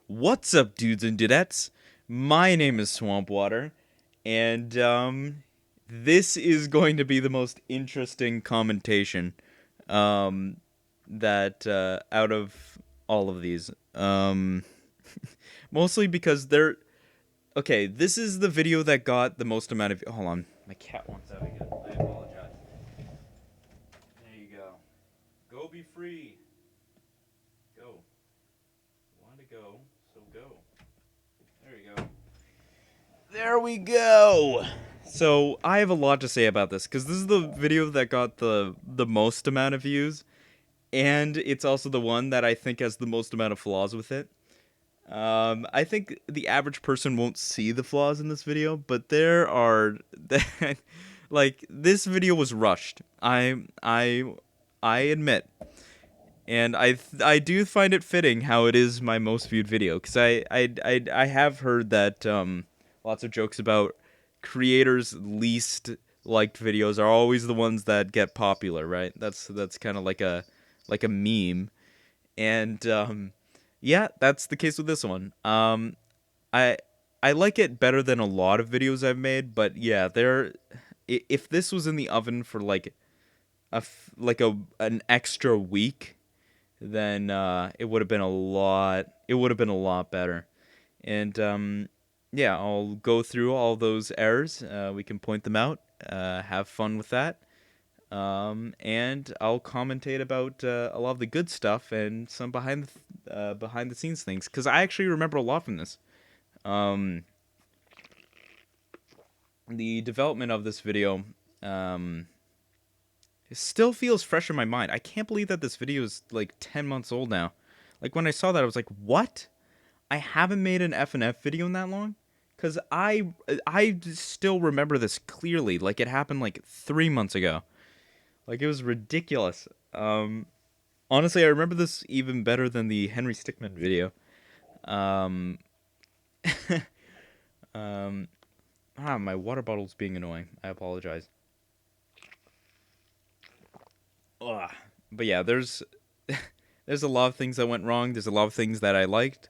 What's up, dudes and dudettes? My name is Swampwater, and this is going to be the most interesting commentation um, that out of all of these. Mostly because they're okay. This is the video that got the most amount of. Hold on, my cat wants out again. I apologize. There you go. Go be free. Go. Want to go? So go. There you go. There we go. So I have a lot to say about this because this is the video that got the most amount of views, and it's also the one that I think has the most amount of flaws with it. I think the average person won't see the flaws in this video, but there are like this video was rushed. I admit, and I do find it fitting how it is my most viewed video because I have heard that lots of jokes about creators' least liked videos are always the ones that get popular, right? That's kind of like a meme, and yeah, that's the case with this one. I I like it better than a lot of videos I've made, but yeah, if this was in the oven for like an extra week, then it would have been a lot. It would have been a lot better. And yeah, I'll go through all those errors. We can point them out. Have fun with that. And I'll commentate about a lot of the good stuff and some behind the scenes things because I actually remember a lot from this. Um, the development of this video it still feels fresh in my mind. I can't believe that this video is like 10 months old now. Like when I saw that, I was like, "What? I haven't made an F&F video in that long?" Cuz I still remember this clearly. Like it happened like 3 months ago. Like it was ridiculous. Honestly, I remember this even better than the Henry Stickmin video. Um um my water bottle's being annoying. I apologize. Ugh. But yeah, there's a lot of things that went wrong. There's a lot of things that I liked.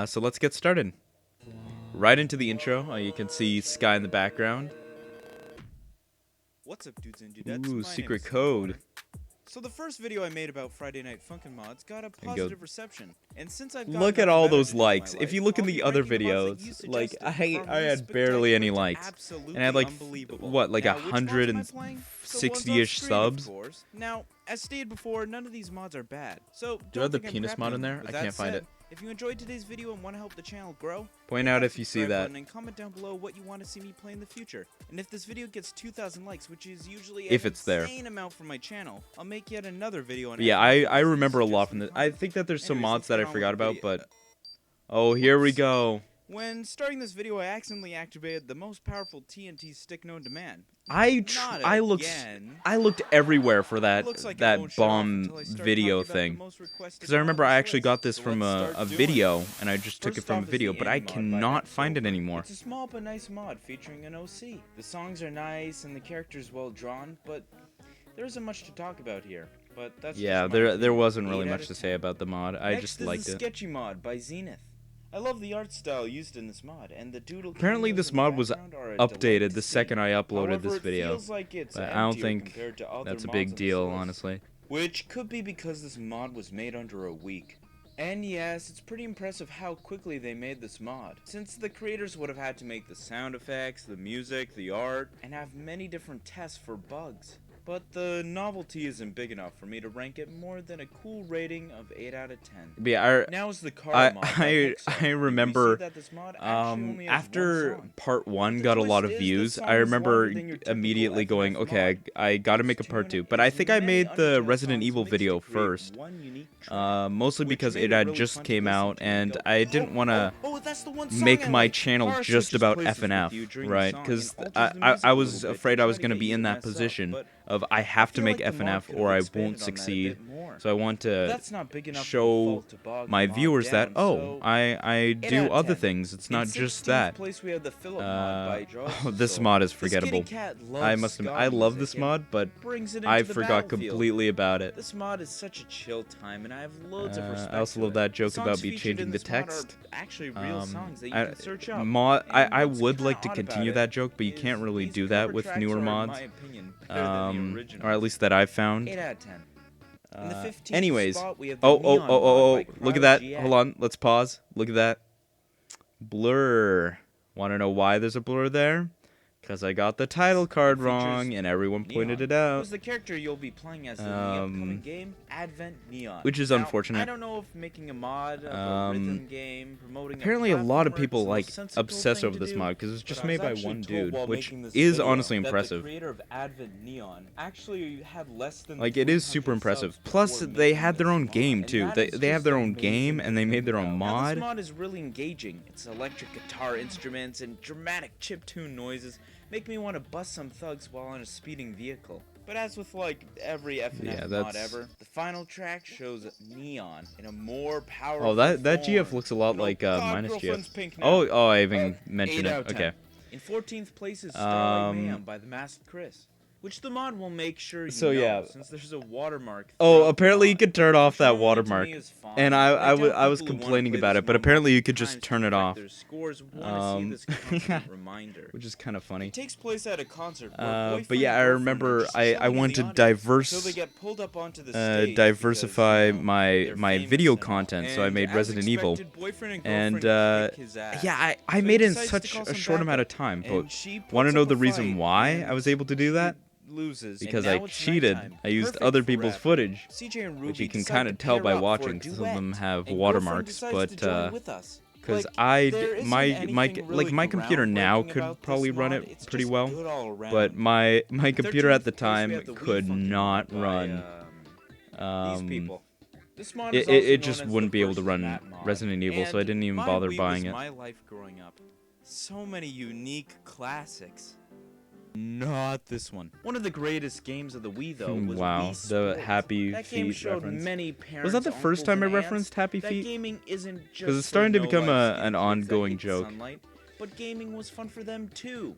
So let's get started. Right into the intro. You can see Sky in the background. What's up, dudes and dudettes? Ooh, My secret name is code. Swampwater. So the first video I made about Friday Night Funkin' mods got a There you go. positive reception, and since I've Look gotten at nothing all better those to do in my likes. If life, you look in I'll the be other ranking the mods that videos, you like suggested, I from had barely any spectacular to likes, absolutely and I had like unbelievable. what, like Now, which mods am I 160-ish playing? The ones on screen, subs. of course. Now, as stated before, none of these mods are bad, so Do I have don't the think I'm penis crapping mod on in you. there? With I that can't find said, it. if you enjoyed today's video and want to help the channel grow, Point hit out that if you see subscribe that. button and comment down below what you want to see me play in the future. And if this video gets 2,000 likes, which is usually If an it's there. insane amount for my channel, I'll make yet another video on But yeah, FNF I mods that you remember a lot suggest from in the this. I comments. think that there's some Anyways, mods let's that get I on with forgot the about, video. but oh, here we Whoops. go. When starting this video, I accidentally activated the most powerful TNT stick known to man. Not I again. looked everywhere for Looks like it won't that shut off bomb until I start video talking about the thing. most requested Because I mod on remember I this actually list. got this So from let's a start doing video, it. and I just took it First from a off is video, the but I anti-mod by cannot find it Dover. anymore. It's a small but nice mod featuring an OC. The songs are nice and the characters well drawn, but there isn't much to talk about here. But that's Yeah, just my there opinion. wasn't really 8 out much of to say 10. about the mod. I Next just is liked the it. Sketchy mod by Zenith. I love the art style used in this mod, and the doodle Apparently cameos this in the mod was background are a updated delight the to see. second I uploaded However, this it video, feels like it's but I don't emptier think compared to other that's a mods big on this deal, list. honestly. Which could be because this mod was made under a week. And yes, it's pretty impressive how quickly they made this mod, since the creators would have had to make the sound effects, the music, the art, and have many different tests for bugs. But the novelty isn't big enough for me to rank it more than a cool rating of 8 out of 10. But yeah, Now is the car mod by Hexo. I remember We see that this mod actually only has after one song. part one But the got a lot twist of is views, this I song is remember longer than your typical immediately going, FNF okay, mod. I gotta Each make a part tune 2. But I is think I many made the Undertale Resident songs Evil mixed to video create first. one unique track, Mostly which because made it had really just fun to came listen out, to and go, I didn't want to that's the one song make I my like. channel Our just search about places with FNF, you during the right? song Because and alters the music I a was little bit afraid to I was try to going to get be you in to that mess up, position but of I have to feel make like the mod FNF could or have I expanded won't on that a succeed. bit more. So I want to That's not big enough of a show fault to bog my the mod viewers that, down, oh, so I 8 do out of other 10. things. It's not In just 16th that. place, we have the Philip mod by Josh Oh, this Soul. mod is This forgettable. kitty cat I loves must admit, ska I love music this and mod, but brings it I into the forgot battlefield. completely about it. This mod is such a chill time, and I have loads of respect I also to love it. that The joke songs about me featured in changing the this mod are text. actually real songs that you I, can search up. I what's would kinda like to odd continue about that it joke, but you is can't really these do that cover with tracks newer are, in mods. my opinion, better than the original. Or at least that I've found. 8 out of 10. In the 15th Anyways, spot, we have the oh, Neon mod by look at that. CrowdGX. Hold on, let's pause. Look at that. Blur. Want to know why there's a blur there? Because I got the title card wrong, and everyone pointed it out. Who's the character you'll be playing as in the upcoming game, Advent Neon. Which is now, unfortunate. I don't know if making a mod of a rhythm game, promoting Apparently a lot of people like obsess over this mod mod because it's just made by one dude, which is is honestly impressive. The creator of Advent Neon actually had less than Like, it is super impressive. Plus, they had their own game too. They have their own game and they made their own mod. This mod is really engaging. Its electric guitar instruments and dramatic chiptune noises make me want to bust some thugs while on a speeding vehicle. But as with like every FNF mod ever, the final track shows Neon in a more powerful that GF form. looks a lot like minus Girlfriend's GF. pink now. Oh, I even mentioned 8 it. out of 10. Okay. In 14th place is Starlight Mayhem by the Masked Chris, which the mod will make sure you know, since there's a watermark. Oh, apparently you could turn off that Normally, to watermark. me, is fine, And but I doubt was people who wanna complaining play about this it, but mod apparently you multiple could just times turn to it perfect off. their scores wanna see this constant reminder. Which is kind of funny. It takes place at a concert where But yeah, I remember I want to diversify my video content, so I made Resident Evil. And yeah, I made it in such a short amount of time. But want to know the reason why I was able to do that? Because I cheated. I used other people's footage, which you can kind of tell by watching. Some of them have watermarks, but because my computer now could probably run it pretty well, but my computer at the time could not run. It just wouldn't be able to run Resident Evil, so I didn't even bother buying it. My life growing up. So many unique classics. Not this one. One of the greatest games of the Wii, though, was wow, Wii the Sports. Happy That game Feet showed reference. many parents, Was that the first time I referenced Happy that Feet? gaming isn't just Because it's starting to become an kids ongoing that hate joke. sunlight, but gaming was fun for them too.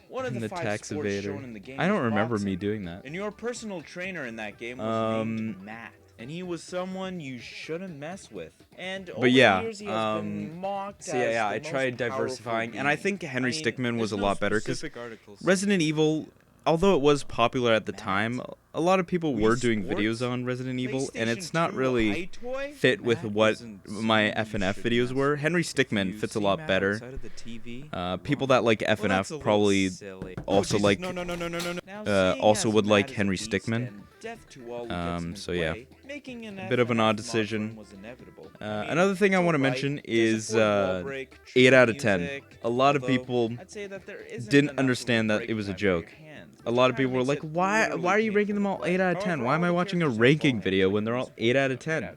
One of And the the 5 tax sports evader. shown in the game I don't was remember boxing. me doing that. And your personal trainer in that game was named Matt. And he was someone you shouldn't mess with. And over yeah, the years, he has been mocked So as yeah, the I tried most powerful diversifying, and I being. think Henry I mean, Stickmin was a there's no lot better because specific articles. Resident Evil, although it was popular at the time, a lot of people were doing Sports? videos on Resident Evil, and it's PlayStation not 2 really iToy? fit with Matt what isn't my someone you FNF should videos mess were. with. Henry Stickman You fits a see lot Matt better. outside of the TV? People that like Well, that's a FNF little probably silly. also Jesus, like no. Now, seeing also as would Matt like is a Henry beast Stickmin. and deaf to all who gets in his So yeah. way, making an Bit of an FNF odd mod decision. run was inevitable. Another thing I it's want to alright. mention There's is a fourth wall break, 8 true out of 10. music, A lot of although people I'd say that there isn't didn't enough of understand that break it was a time for your joke. hands, A which lot of kinda people were makes like, it why literally are you ranking painful them to all play. 8 out of 10? However, Why am I all the watching a characters ranking involved video in when they're all 8 out of 10?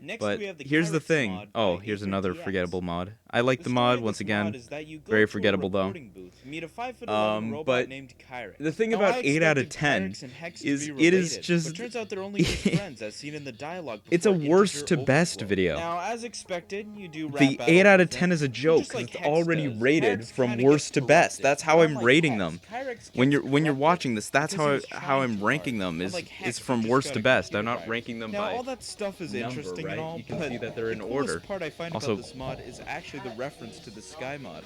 Next, But we have the here's the Kyrex thing. mod Oh, by here's Ether another DX. forgettable mod. I like the story mod of once this again. mod is that you go Very to a forgettable though. recording booth, meet a 5'11" robot But named Kyrex. the thing Now, about I 8 out of expected 10 Kyrex and Hex to is be it is related, just but turns out they're only just friends, as seen in the dialogue. it's a before worst integer to best overflow. video. Now, as expected, you do rap The battles 8 out of with 10 them, is a but joke just because like it's Hex already does, rated Hex from kinda worst gets to best. corrupted. That's how But I'm unlike rating Hex, them. Kyrex When gets you're corrupted watching this, that's because he was how trying I'm too ranking hard. them is Unlike Hex, from who worst just to got a best. I'm computer not guy. ranking them Now, by all that stuff is number, interesting right? and all, You can but see that they're in the coolest order. part I find Also- about this mod is actually the reference to the Sky mod.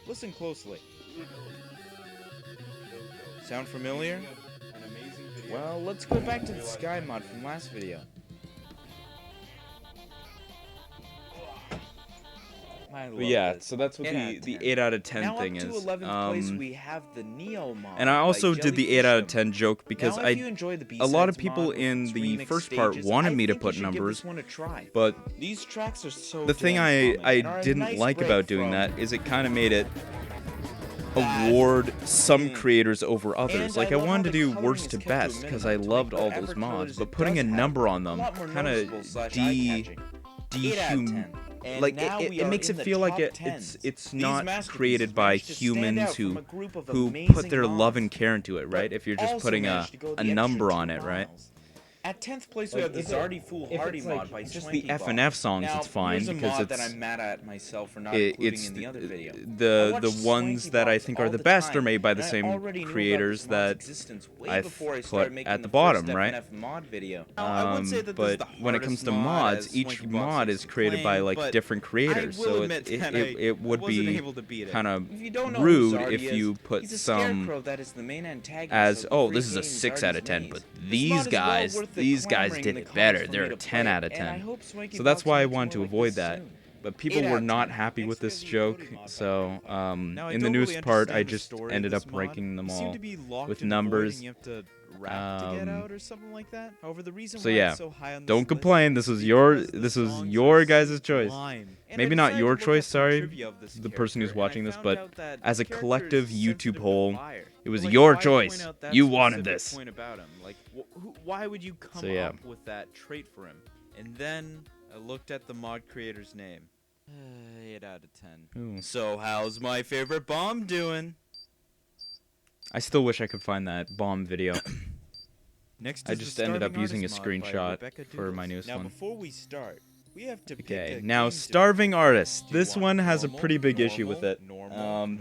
Listen closely. Sound familiar? Well, let's go back to the Sky mod from last video. But yeah, so that's what 8 out of the 10. 8 out of 10 Now thing up to is. 11th place, we have the Neo mod. And I also by did the 8 out of Jellyfish 10 joke because now, if you enjoy the a lot of B-sides people mod with in its the remix first part stages, wanted I me to think you put should give numbers, this one a try. but These tracks are so the thing damn common I and are a didn't nice like break about doing from that is it kind of made it that award some thing. creators over others. And Like I I love how wanted to the do coloring worst is to kept to a best because I minimum to loved make all whatever those colors mods, it but putting a does have number on a them lot more kind noticeable of slash eye-catching. 8 out of 10. And like now we it are makes in it the feel like top it's 10s. it's These not masterpieces created by managed to stand humans out from a group of who amazing put their love and mods, care into it, right? but If you're just also putting managed to go a the extra number 2 on it, right? miles. At 10th place, we Like have the if Zardy Foolhardy mod by just Swanky the F and F songs, Now, it's fine here's a because mod it's that I'm mad at myself for not including it's in the other video. I the watched ones Swanky that I Bops think all are the the best are time, made by the and I same already knew about creators this mod's that existence way I've before I put started making at the the bottom, first right? FNF mod video. Now, I would say that this is the But when it comes hardest to mod, mods, as each Swanky Bops mod likes is to created by claim, like but different creators, I will so admit that it I would wasn't be able to beat it. kind of If you don't know who rude Zardy if is, you put he's a some scarecrow that is the main antagonist as, of the oh, free this is a game 6 out of Zardy's 10, Maze. but This mod is well worth the these guys clamoring did in the it better. comments for They're me a to 10 play out it, of and I 10. hope Swanky So that's Bops why I makes wanted to more like avoid this that. soon. But 8 people out were of not 10. happy with Next, this we have the joke, Cody mod by so Funkin. Now, I in the don't news really part, I understand the just story of ended this up mod. ranking them You seem all to be locked with in the void numbers. and you have to rap to get out or something like that. However, the reason So why yeah, it's so high on this don't list complain. This is was your because the this was songs your are guys' choice. sublime. And Maybe I not decided your to look choice, up some sorry, trivia of this the person who's character, and I watching this, found but out that as a the character collective is YouTube sensitive to poll, fire. it was Like, your why point choice. out that You wanted specific this. point about him? Like, why would you come So, yeah. up with that trait for him? And then I looked at the mod creator's name. 8 out of 10. Ooh. So how's my favorite bomb doing? I still wish I could find that bomb video. Next I is just the ended up Starving using a Artist mod by screenshot Rebecca for my Doodles. newest now, one. before we start, we have to pick Okay, a now game Starving Artist. Do you This want one has a normal, pretty big issue with it,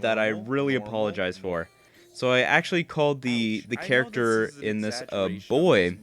that I really apologize for. So I actually called the character in this a boy,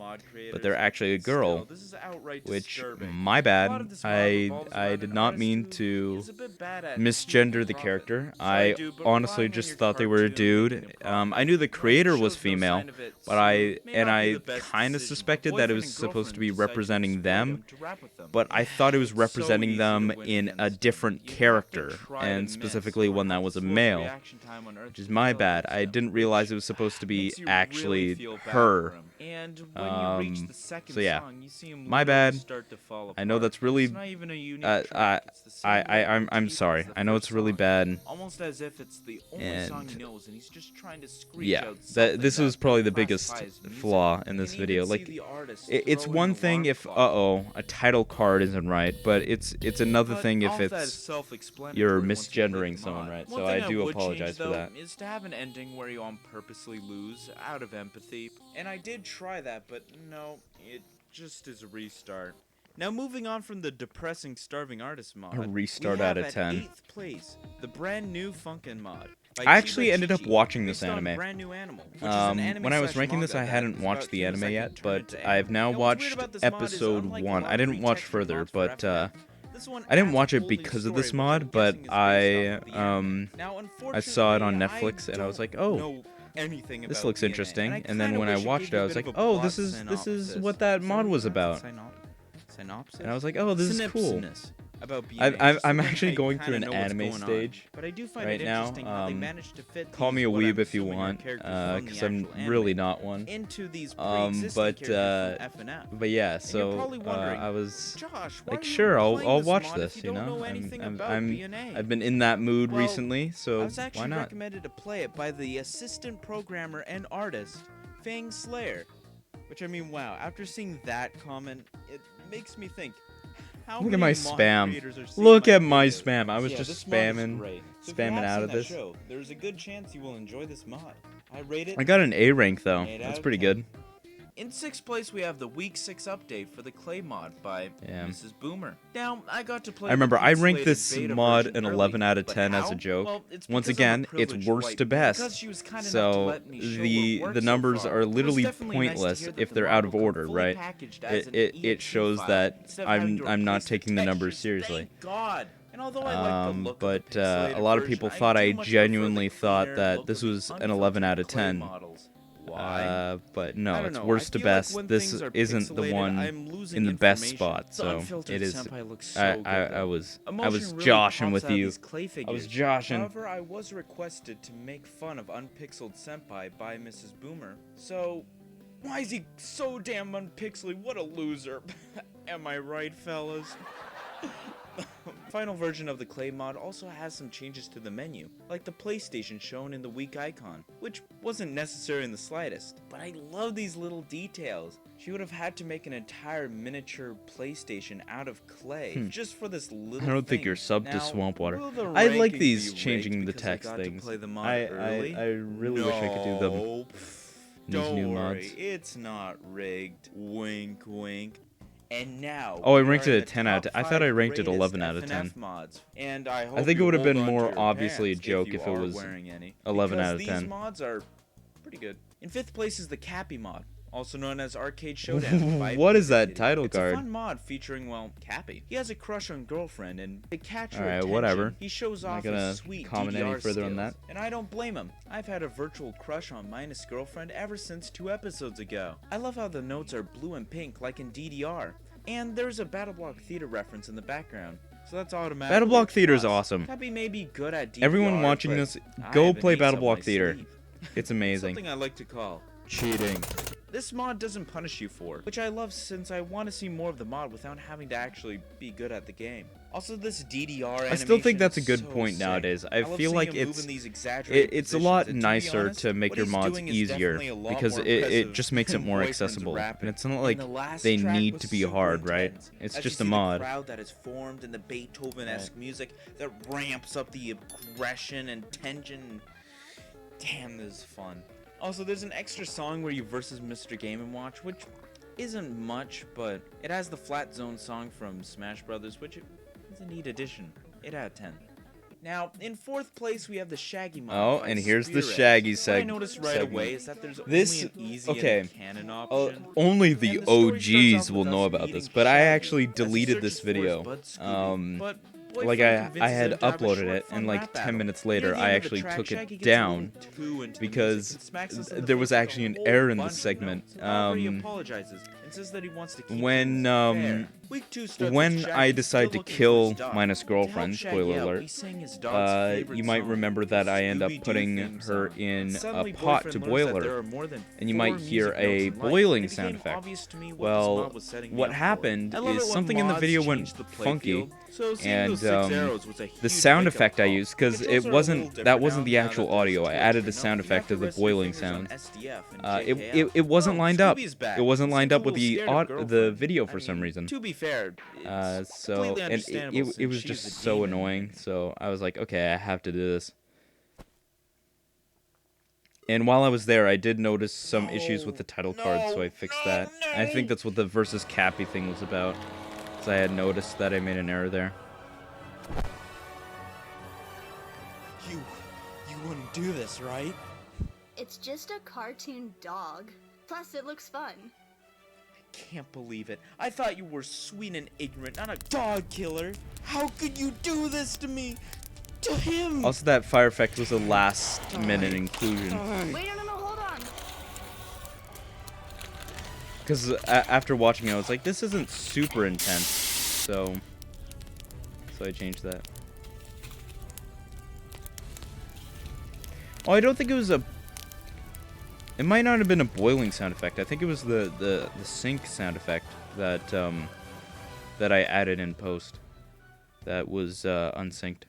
but they're actually a girl, Still, this is outright which, disturbing. my A lot bad. of this mod I revolves around did an not artist mean who to is a bit bad at misgender keeping the profit. character. Sorry, I dude, but honestly relying on just your thought they were a cartoon making dude. a profit I knew the creator shows was no female, sign of it, but so I it may not be the best kind of decision. suspected that it was Boyfriend and supposed to girlfriend be decide to representing exploit them. him to rap with them. But I thought it was It's so representing easy them to win in a against them. different You have to character, try to and miss, specifically or one that have was the a slowest male, reaction time on Earth which is to my fail bad. against I them, didn't realize which it was supposed to be makes you actually really feel bad her. for him. And when you reach the second So yeah, song, you see him my literally bad. start to fall I know apart. that's really It's not even a unique track. It's the same I'm motif sorry. as the I know first it's really song. bad. Almost as if it's the only song he knows, and he's just trying to screech Yeah, out something this was that probably they'll the biggest classify as music. flaw in You this can video. even Like, see the artist it's throw one an thing alarm if clock. a title card isn't right, but it's another But thing if all of that is it's self-explanatory you're once you play the misgendering someone, mod. right? One So thing I do would apologize change, for though, that. is to have an ending where you on purposely lose out of empathy. And I did try that, but no, it just is a restart. Now moving on from the depressing Starving Artist mod, A restart we have out of at 10. 8th place the brand new Funkin mod. by I actually Chiba ended up Chichi, watching this based on anime. Brand New Animal, which is an anime When I was slash ranking this, manga I that hadn't is watched about the humans anime that yet, can turn but into I've now animals. Now, what's weird watched about this mod is, episode unlike a 1. lot I of didn't watch retextured further, mods for but FNF, this one I didn't adds watch a it whole new because of story, this which mod, I'm but guessing is based off of the anime. Now, I saw it on unfortunately, Netflix and I was like, don't oh, know anything this about looks the anime, interesting. and And then kinda when I wish it watched gave it, I you a was bit like, of a oh, plot this is synopsis. what that mod was about. Synopsis? And I was like, oh, this is cool. Synopsis about being I'm so that actually I going kinda through an know what's anime going on. stage But I do find right it now. interesting how they managed to fit Call me these, a what I'm weeb if you assuming are want, characters from the because I'm actual anime, really not one. into these pre-existing But characters from FNF. but yeah, you're so probably wondering, I was Josh, why like, are you sure, I'll playing watch mod this. if You you don't know, know anything about I'm BNA? I've been in that mood Well, recently, I so was actually why not? recommended to play it by the assistant programmer and artist, Fang Slayer. Which, I mean, wow, after seeing that comment, it makes me think, how Look many at my mod spam. creators are seeing Look my at my videos? spam. I was Yeah, just this mod is spamming great. So if you spamming have out seen of that this. show, there's a good chance you will enjoy this mod. I rate it. I got an A rank though. 8 out That's of pretty 10. good. In 6th place, we have the Week 6 update for the Clay mod by Yeah. Mrs. Boomer. Now, I got to play I remember the I ranked pixelated this beta mod version an early, 11 out of but 10 as how? a joke. Well, it's Once because I'm a again, it's privileged worst white to boy. best. Because she was kind enough to So let me show her the work the so numbers far. are It was literally definitely nice to pointless hear that if the they're mod out of will come order, fully right? packaged as an It EXE shows file that instead of having to I'm not replace the taking the numbers textures. seriously. Thank God. And although I like the look But of the pixelated a lot of version, people I thought do I much prefer genuinely the thought cleaner that look this of the was an 11 out of unfiltered clay 10. models. Why? But I no, don't it's know, worst I to feel like best. when This things are isn't the pixelated, one I'm losing in the best information. spot, The so unfiltered it is. senpai looks so I good, was though. I was Emotion really joshing pops with out of you. these clay I was figures. joshing. However, I was requested to make fun of Unpixeled Senpai by Mrs. Boomer. So, why is he so damn unpixely? What a loser. Am I right, fellas? Final version of the clay mod also has some changes to the menu, like the PlayStation shown in the weak icon, which wasn't necessary in the slightest. But I love these little details. She would have had to make an entire miniature PlayStation out of clay just for this little I don't think thing. you're subbed to Now, Swamp Water. will the I like rankings these be changing rigged the because I text got to things. play the mod I early? really wish I could do them. No, These don't new worry, mods. it's not rigged. Wink, wink. And now, Oh, I we ranked are it in a the 10 out of top 10. I thought I 5 ranked it greatest 11 out of FNF 10. mods. And I hope I think it you would have hold been on to more your obviously a pants joke you if it are was wearing any, 11 because out of 10. These mods are pretty good. In 5th place is the Cappy mod, also known as Arcade Showdown. by What is that Funkin. title It's card? a fun mod featuring, well, Cappy. He has a crush on girlfriend, and to catch her Alright, attention, whatever. he shows I'm not off gonna his sweet comment any DDR further on skills. that. And I don't blame him. I've had a virtual crush on Minus Girlfriend ever since 2 episodes ago. I love how the notes are blue and pink like in DDR. And there's a Battle Block Theater reference in the background. So that's automatic. Battle Block Theater is awesome. Cappy may be good at DDR, Everyone watching but this, I go have an play ace Battle up Block my Theater. sleeve. It's amazing. Something I like to call Cheating. this mod doesn't punish you for, which I love since I want to see more of the mod without having to actually be good at the game. Also, this DDR I still think animation that's a is good so point sick. nowadays. I love feel seeing like him it's move in these exaggerated it's a positions, lot and to be nicer honest, to make what your he's mods doing is easier definitely a lot because more it impressive just makes it than more Boyfriend's accessible. rapping. And it's not And like the last they track need was to be super hard, right? intense. It's As just you a see mod. The crowd that is formed in the Beethoven-esque music that ramps up the aggression and tension. Damn, this is fun. Also, there's an extra song where you versus Mr. Game & Watch, which isn't much, but it has the Flat Zone song from Smash Brothers, which is a neat addition. 8 out of 10. Now, in 4th place, we have the Shaggy mod. Oh, by and here's the Spearhead. Shaggy What I noticed right segment. away is that there's This- only an easy okay. and a canon option. Only the And story starts OGs off will with know us about meeting this, but I Shaggy actually as he deleted this searches for his video. bud Scooby. But Like boyfriend I convinces had him to have a uploaded short, it, fun and like rap 10 battle. minutes Near later, the I end of the actually track, took Shaggy it gets a little down too into the because music and smacks us in the there face was with a actually an whole error in bunch this of segment. notes. However, he apologizes and says that he wants to keep when, things fair. Week 2 starts with when Shaggy I still decided to looking for kill his dog. Minus To help Girlfriend, Shaggy spoiler out, alert, we sang his dog's favorite you might song, remember that I end up Scooby-Doo putting theme her song. in a Suddenly, pot boyfriend to learns boil that her. there are more than And you 4 might hear music a notes in life. boiling It sound became effect. obvious to me what this Well, mod was setting me what up for. happened I love is it when something in the mods video change went the funky, playfield, so seeing and those 6 arrows was a the huge sound wake-up effect I call. used, because Controls it are a wasn't little that different wasn't now the that actual there's a audio. I twitch, added you a know? sound You effect have of the to rest your boiling fingers on sound. SDF and It JKL. it wasn't Oh, lined up. Scooby's back. It wasn't He lined seems up a with little the scared of the girlfriend. video I for some mean, reason. To be fair, it's So completely and understandable it since was she's just a so demon. annoying. So I was like, okay, I have to do this. And while I was there, I did notice some issues with the title card, so I fixed that. I think that's what the versus Cappy thing was about, because I had noticed that I made an error there. You wouldn't do this, right? It's just a cartoon dog. Plus, it looks fun. Can't believe it. I thought you were sweet and ignorant, not a dog killer. How could you do this to me? To him! Also, that fire effect was a last-minute inclusion. Wait, no, hold on. Because after watching it, I was like, this isn't super intense. So I changed that. Oh, I don't think it was a... It might not have been a boiling sound effect. I think it was the sync sound effect that that I added in post. That was unsynced.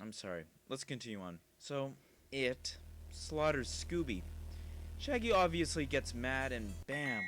I'm sorry. Let's continue on. So, it slaughters Scooby. Shaggy obviously gets mad and bam,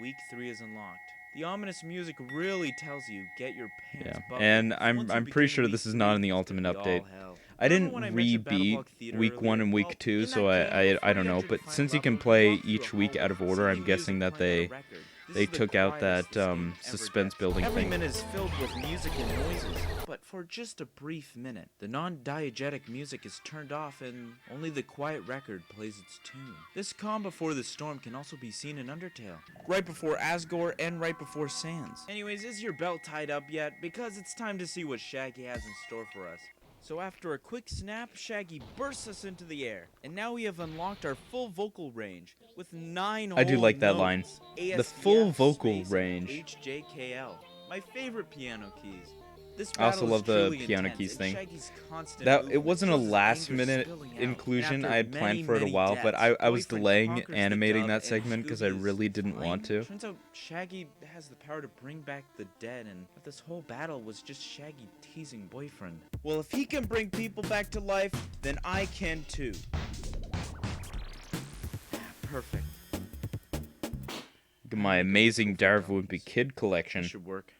week 3 is unlocked. The ominous music really tells you, get your pants Yeah, buckled. and Once I'm you pretty begin sure week this is 3, not in the it's ultimate gonna be update. all hell. I Remember didn't when I mentioned Battle rebeat Block Theater week 1 earlier? and week Well, 2, in so that game, I don't know. before you But enter since you the can final play level, you each walk through week a out of hall order, with I'm CD guessing music that playing they on a record. This they is the took out quietest that this game ever suspense gets. building Every thing. minute is filled with music and noises, but for just a brief minute, the non-diegetic music is turned off and only the quiet record plays its tune. This calm before the storm can also be seen in Undertale, right before Asgore and right before Sans. Anyways, is your belt tied up yet? Because it's time to see what Shaggy has in store for us. So after a quick snap, Shaggy bursts us into the air, and now we have unlocked our full vocal range with 9 I do whole like that notes. line. The ASDF full vocal space range. HJKL, my favorite piano keys. This I also battle is love the truly piano intense, keys and thing. Shaggy's constant That it movement wasn't a shows his last anger minute spilling out. inclusion. And I had after planned for it a many while, but I was boyfriend delaying conquers the animating dub, that and segment because I Scooby is really didn't want fine. to. Turns out Shaggy has the power to bring back the dead, and this whole battle was just Shaggy teasing boyfriend. Well, if he can bring people back to life, then I can too. Perfect. Look at my amazing Darwin Kid This collection. should work.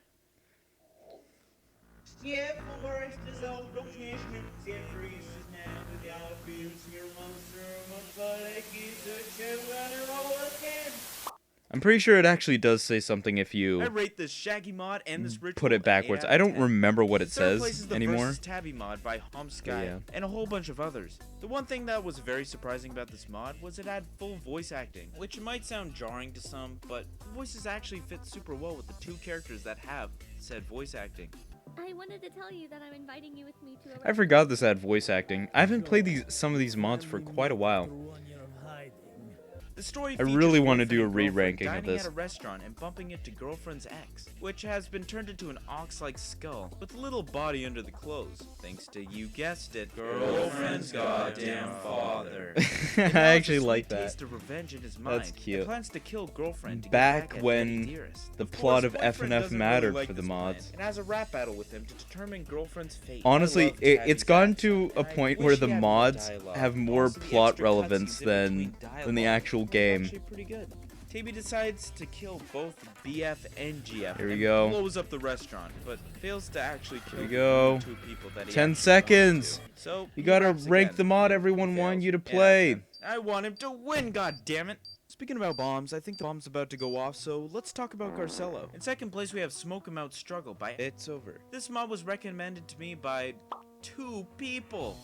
I'm pretty sure it actually does say something if I you rate this Shaggy mod and this ritual put it an 8 backwards. out I of don't 10. remember what it Third place is says the anymore. Versus Tabby mod by Sky yeah. and a whole bunch of others. The one thing that was very surprising about this mod was it had full voice acting, which might sound jarring to some, but the voices actually fit super well with the two characters that have said voice acting. I wanted to tell you that I'm inviting you with me to a I forgot this had voice acting. I haven't played some of these mods for quite a while. The story I features really wanna boyfriend do a and girlfriend re-ranking of dining this. at a restaurant and bumping into girlfriend's ex, which has been turned into an ox-like skull with a little body under the clothes, thanks to, you guessed it, girlfriend's goddamn father. I And now actually has a like sweet that. taste of revenge in his mind. That's cute. And plans to kill girlfriend to get Back back at when Betty Dearest. the Of plot course, of F and boyfriend F doesn't mattered really like for the this plan mods. and has a rap battle with him to determine girlfriend's fate. Honestly, I love it's Tabby's gotten to accent, a and I point wish where he the had more mods dialogue. have more Also, the plot extra relevance cutscenes in than between the dialogue actual was game. actually pretty good. Tabby decides to kill both BF and GF Here we and go. blows up the restaurant, but fails to actually kill we the go. only two people that he 10 actually seconds. wanted to. So You he gotta raps rank again. the mod He everyone wanted fails. you to 8 out of play. 10. I want him to win, goddammit! Speaking about bombs, I think the bomb's about to go off, so let's talk about Garcello. In second place, we have Smoke 'Em Out Struggle by It's over. This mod was recommended to me by 2 people.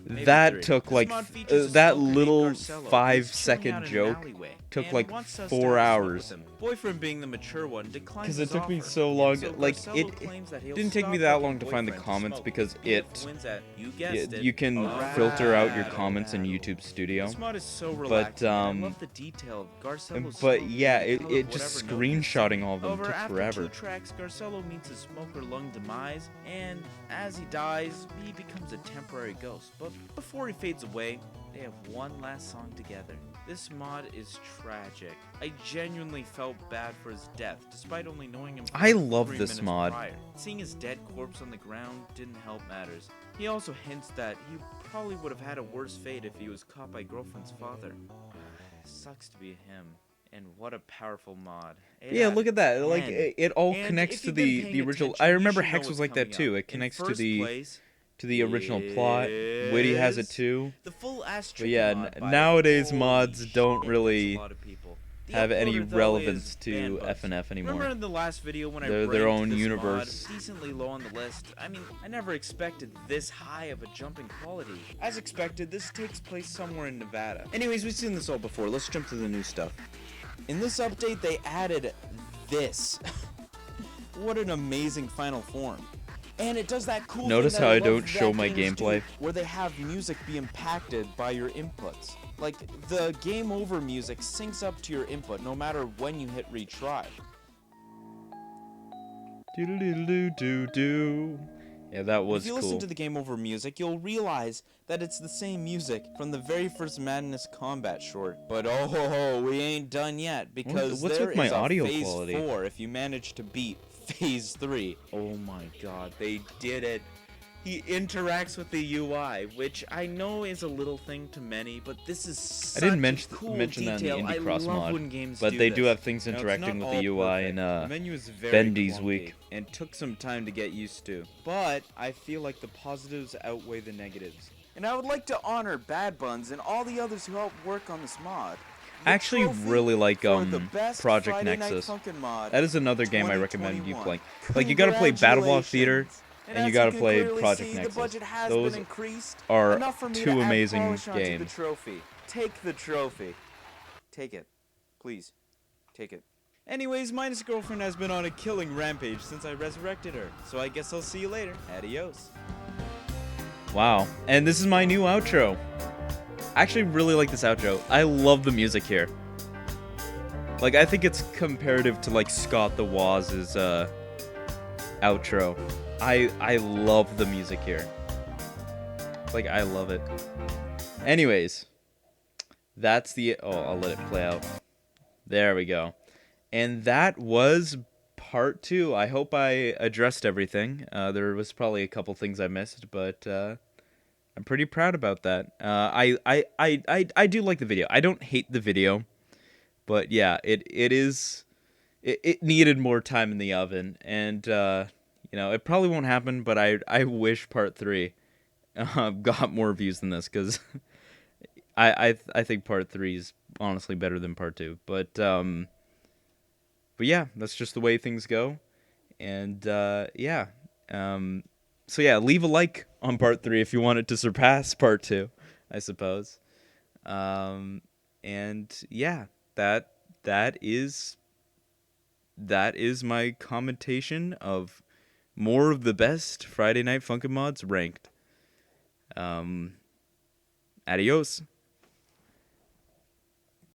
Maybe That 3. took This like mod features a that smoker named little Garcello who's 5-second chilling out in an joke alleyway took and like wants us 4 to have a smoke hours. with him. Boyfriend, being the mature one, declines 'Cause it his took me offer. so long, So like, Garcello it claims that he'll didn't take me stop that helping long to find the boyfriend comments smoke because if it- wins at, you guessed it, you can a filter out your rap comments in battle. YouTube Studio. This mod is so relaxing. and I love the detail of Garcello's But smoke yeah, and the color of it just whatever note he's screenshotting singing. all of them However, took after forever. 2 tracks, Garcello meets his smoker lung demise, and as he dies, he becomes a temporary ghost. But before he fades away, they have one last song together. This mod is tragic. I genuinely felt bad for his death, despite only knowing him for I like love 3 this minutes mod. prior. Seeing his dead corpse on the ground didn't help matters. He also hints that he probably would have had a worse fate if he was caught by girlfriend's father. Sucks to be him. And what a powerful mod. Yeah, look at that. Like it all And connects if to you've been the paying original. attention, I you remember should know Hex what's was like that coming too. up. It connects In to first the place original plot. Witty has it is too. The full ass But yeah, mod by nowadays holy mods don't shit, really that's a lot of people. The have any uploader, though, relevance is to Bandbugs. F and F Remember anymore. in the last video when They're I their ranked own this universe. mod decently low on the list? I mean, I never expected this high of a jump in quality. As expected, this takes place somewhere in Nevada. Anyways, we've seen this all before. Let's jump to the new stuff. In this update, they added this. What an amazing final form. And it does that cool Notice thing that how I love don't that show my games do, gameplay? where they have music be impacted by your inputs. Like, the game over music syncs up to your input no matter when you hit retry. Do. Yeah, that was If you cool. listen to the game over music, you'll realize that it's the same music from the very first Madness Combat short. But oh, we ain't done yet, because What's there with my is a audio Phase quality? 4 if you manage to beat Phase 3. Oh my god, they did it. He interacts with the UI, which I know is a little thing to many, but this is such I didn't a cool mention that in detail. the I Indie Cross love mod, when games but do they do this. have things Now, it's interacting not with the all UI perfect. in The menu is very Bendy's clunky week. and took some time to get used to. But I feel like the positives outweigh the negatives. And I would like to honor Bad Buns and all the others who helped work on this mod. I actually really like for the best Project Friday Night Nexus. Funkin' mod That is another game I recommend you 2021. playing. Like you gotta play Battle Block Theater, Congratulations. and you as gotta can play clearly Project see, Nexus. The budget has Those been increased, are enough for me two to add amazing polish onto games. The trophy. Take the trophy. Take it. Please. Take it. Anyways, Minus Girlfriend has been on a killing rampage since I resurrected her, so I guess I'll see you later. Adios. Wow. And this is my new outro. I actually really like this outro. I love the music here. Like, I think it's comparative to, like, Scott the Waz's outro. I love the music here. Like, I love it. Anyways, that's the... Oh, I'll let it play out. There we go. And that was part 2. I hope I addressed everything. There was probably a couple things I missed, but I'm pretty proud about that. I do like the video. I don't hate the video, but yeah, it needed more time in the oven, and it probably won't happen. But I wish part 3 got more views than this, because I think part 3 is honestly better than part 2. But yeah, that's just the way things go. And yeah. So yeah, leave a like on part 3 if you want it to surpass part 2, I suppose. And yeah, that is my commentation of more of the best Friday Night Funkin' mods ranked. Adios.